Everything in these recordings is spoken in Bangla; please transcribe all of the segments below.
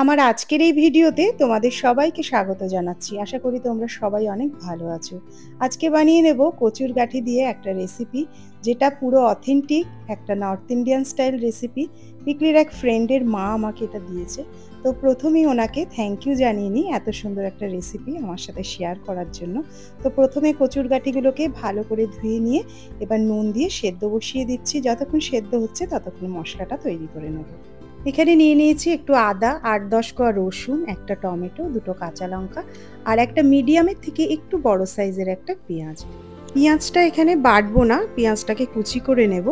আমার আজকের এই ভিডিওতে তোমাদের সবাইকে স্বাগত জানাচ্ছি। আশা করি তোমরা সবাই অনেক ভালো আছো। আজকে বানিয়ে নেব কচুর গাঠি দিয়ে একটা রেসিপি, যেটা পুরো অথেন্টিক একটা নর্থ ইন্ডিয়ান স্টাইল রেসিপি। পিকলির এক ফ্রেন্ডের মা আমাকে এটা দিয়েছে। তো প্রথমেই ওনাকে থ্যাংক ইউ জানিয়ে নিই এত সুন্দর একটা রেসিপি আমার সাথে শেয়ার করার জন্য। তো প্রথমে কচুর গাঠিগুলোকে ভালো করে ধুয়ে নিয়ে এবার নুন দিয়ে সেদ্ধ বসিয়ে দিচ্ছি। যতক্ষণ সেদ্ধ হচ্ছে ততক্ষণ মশলাটা তৈরি করে নেব। এখানে নিয়ে নিয়েছি একটু আদা, 8-10 কোয়া রসুন, একটা টমেটো, দুটো কাঁচা লঙ্কা আর একটা মিডিয়ামের থেকে একটু বড় সাইজের একটা পেঁয়াজ। পেঁয়াজটা এখানে বাটবো না, পেঁয়াজটাকে কুচি করে নেব।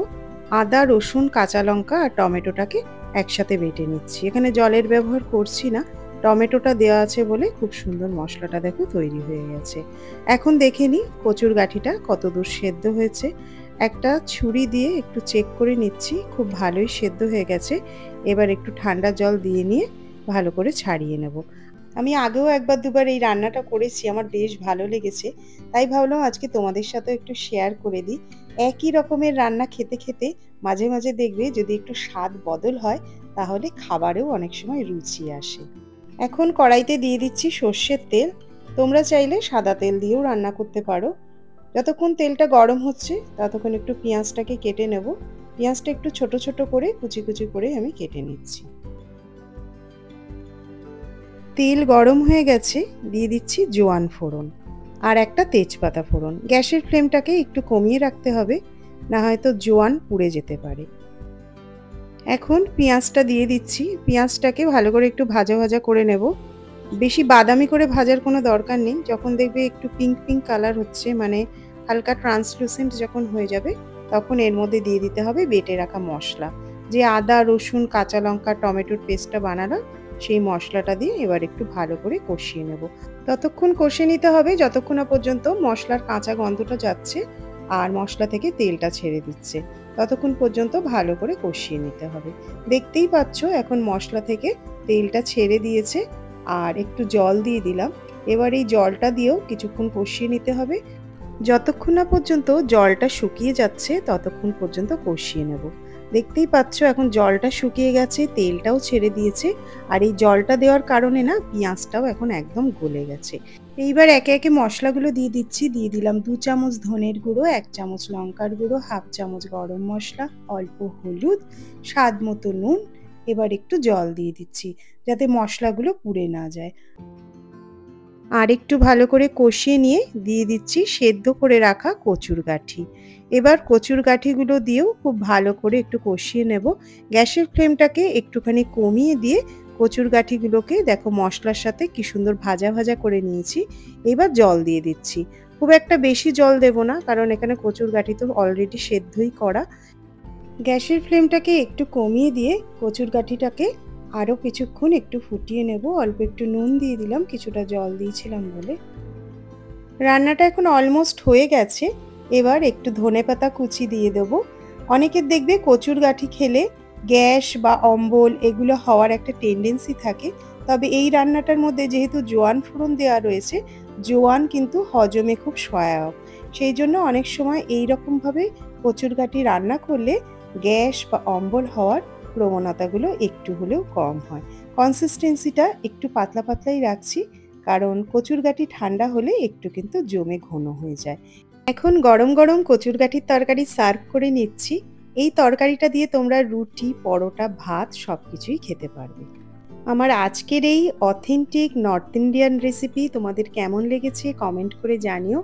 আদা, রসুন, কাঁচা লঙ্কা আর টমেটোটাকে একসাথে বেটে নিচ্ছি। এখানে জলের ব্যবহার করছি না, টমেটোটা দেওয়া আছে বলে খুব সুন্দর মশলাটা দেখো তৈরি হয়ে গেছে। এখন দেখে নিই কচুর গাঠিটা কতদূর সেদ্ধ হয়েছে। একটা ছুরি দিয়ে একটু চেক করে নিচ্ছি, খুব ভালোই সেদ্ধ হয়ে গেছে। এবার একটু ঠান্ডা জল দিয়ে নিয়ে ভালো করে ছাড়িয়ে নেব। আমি আগেও একবার দুবার এই রান্নাটা করেছি, আমার বেশ ভালো লেগেছে, তাই ভাবলাম আজকে তোমাদের সাথে একটু শেয়ার করে দিই। একই রকমের রান্না খেতে খেতে মাঝে মাঝে দেখবে যদি একটু স্বাদ বদল হয় তাহলে খাবারেও অনেক সময় রুচি আসে। এখন কড়াইতে দিয়ে দিচ্ছি সর্ষের তেল। তোমরা চাইলে সাদা তেল দিয়েও রান্না করতে পারো। যতক্ষণ তেলটা গরম হচ্ছে ততক্ষণ একটু পেঁয়াজটাকে কেটে নেব। পেঁয়াজটা একটু ছোট ছোট করে কুচি কুচি করে আমি কেটে নিচ্ছি। তেল গরম হয়ে গেছে, দিয়ে দিচ্ছি জোয়ান ফোড়ন আর একটা তেজপাতা ফোড়ন। গ্যাসের ফ্লেমটাকে একটু কমিয়ে রাখতে হবে, না হয়তো জোয়ান পুড়ে যেতে পারে। এখন পেঁয়াজটা দিয়ে দিচ্ছি। পেঁয়াজটাকে ভালো করে একটু ভাজা ভাজা করে নেব। বেশি বাদামি করে ভাজার কোনো দরকার নেই। যখন দেখবে একটু পিঙ্ক পিঙ্ক কালার হচ্ছে, মানে হালকা ট্রান্সলুসেন্ট যখন হয়ে যাবে, তখন এর মধ্যে দিয়ে দিতে হবে বেটে রাখা মশলা। যে আদা, রসুন, কাঁচা লঙ্কা, টমেটোর পেস্টটা বানালাম, সেই মশলাটা দিয়ে এবার একটু ভালো করে কষিয়ে নেব। ততক্ষণ কষে নিতে হবে যতক্ষণ না পর্যন্ত মশলার কাঁচা গন্ধটা যাচ্ছে আর মশলা থেকে তেলটা ছেড়ে দিচ্ছে। ততক্ষণ পর্যন্ত ভালো করে কষিয়ে নিতে হবে। দেখতেই পাচ্ছ এখন মশলা থেকে তেলটা ছেড়ে দিয়েছে আর একটু জল দিয়ে দিলাম। এবার এই জলটা দিয়েও কিছুক্ষণ কষিয়ে নিতে হবে। যতক্ষণ না পর্যন্ত জলটা শুকিয়ে যাচ্ছে ততক্ষণ পর্যন্ত কষিয়ে নেব। দেখতেই পাচ্ছ এখন জলটা শুকিয়ে গেছে, তেলটাও ছেড়ে দিয়েছে আর এই জলটা দেওয়ার কারণে না পেঁয়াজটাও এখন একদম গলে গেছে। এইবার একে একে মশলাগুলো দিয়ে দিচ্ছি। দিয়ে দিলাম 2 চামচ ধনের গুঁড়ো, 1 চামচ লঙ্কার গুঁড়ো, হাফ চামচ গরম মশলা, অল্প হলুদ, স্বাদ মতো নুন। এবার একটু জল দিয়ে দিচ্ছি যাতে মশলাগুলো পুড়ে না যায়। আর একটু ভালো করে কষিয়ে নিয়ে দিয়ে দিচ্ছি সেদ্ধ করে রাখা কচুর গাঠি। এবার কচুর গাঠিগুলো দিয়েও খুব ভালো করে একটু কষিয়ে নেব। গ্যাসের ফ্লেমটাকে একটুখানি কমিয়ে দিয়ে কচুর গাঠিগুলোকে দেখো মশলার সাথে কি সুন্দর ভাজা ভাজা করে নিয়েছি। এবার জল দিয়ে দিচ্ছি। খুব একটা বেশি জল দেব না, কারণ এখানে কচুর গাঠি তো অলরেডি সেদ্ধই করা। গ্যাসের ফ্লেমটাকে একটু কমিয়ে দিয়ে কচুর গাঠিটাকে আরও কিছুক্ষণ একটু ফুটিয়ে নেব। অল্প একটু নুন দিয়ে দিলাম, কিছুটা জল দিয়েছিলাম বলে। রান্নাটা এখন অলমোস্ট হয়ে গেছে। এবার একটু ধনেপাতা কুচি দিয়ে দেবো। অনেকের দেখবে কচুর গাঠি খেলে গ্যাস বা অম্বল এগুলো হওয়ার একটা টেন্ডেন্সি থাকে, তবে এই রান্নাটার মধ্যে যেহেতু জোয়ান ফোড়ন দেওয়া রয়েছে, জোয়ান কিন্তু হজমে খুব সহায়ক। সেই জন্য অনেক সময় এই রকমভাবে কচুর গাঠি রান্না করলে গ্যাস বা অম্বল হওয়ার প্রবণতাগুলো একটু হলেও কম হয়। কনসিস্টেন্সিটা একটু পাতলা পাতলাই রাখছি, কারণ কচুর গাঠি ঠান্ডা হলে একটু কিন্তু জমে ঘন হয়ে যায়। এখন গরম গরম কচুর গাঠির তরকারি সার্ভ করে নিচ্ছি। এই তরকারিটা দিয়ে তোমরা রুটি, পরোটা, ভাত সবকিছুই খেতে পারবে। আমার আজকের এই অথেন্টিক নর্থ ইন্ডিয়ান রেসিপি তোমাদের কেমন লেগেছে কমেন্ট করে জানিও।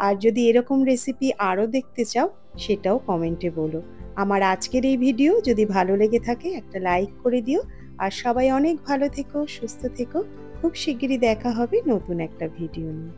আর যদি এরকম রেসিপি আরও দেখতে চাও সেটাও কমেন্টে বলো। আমার আজকের এই ভিডিও যদি ভালো লেগে থাকে একটা লাইক করে দিও। আর সবাই অনেক ভালো থেকো, সুস্থ থেকো। খুব শিগগিরই দেখা হবে নতুন একটা ভিডিও নিয়ে।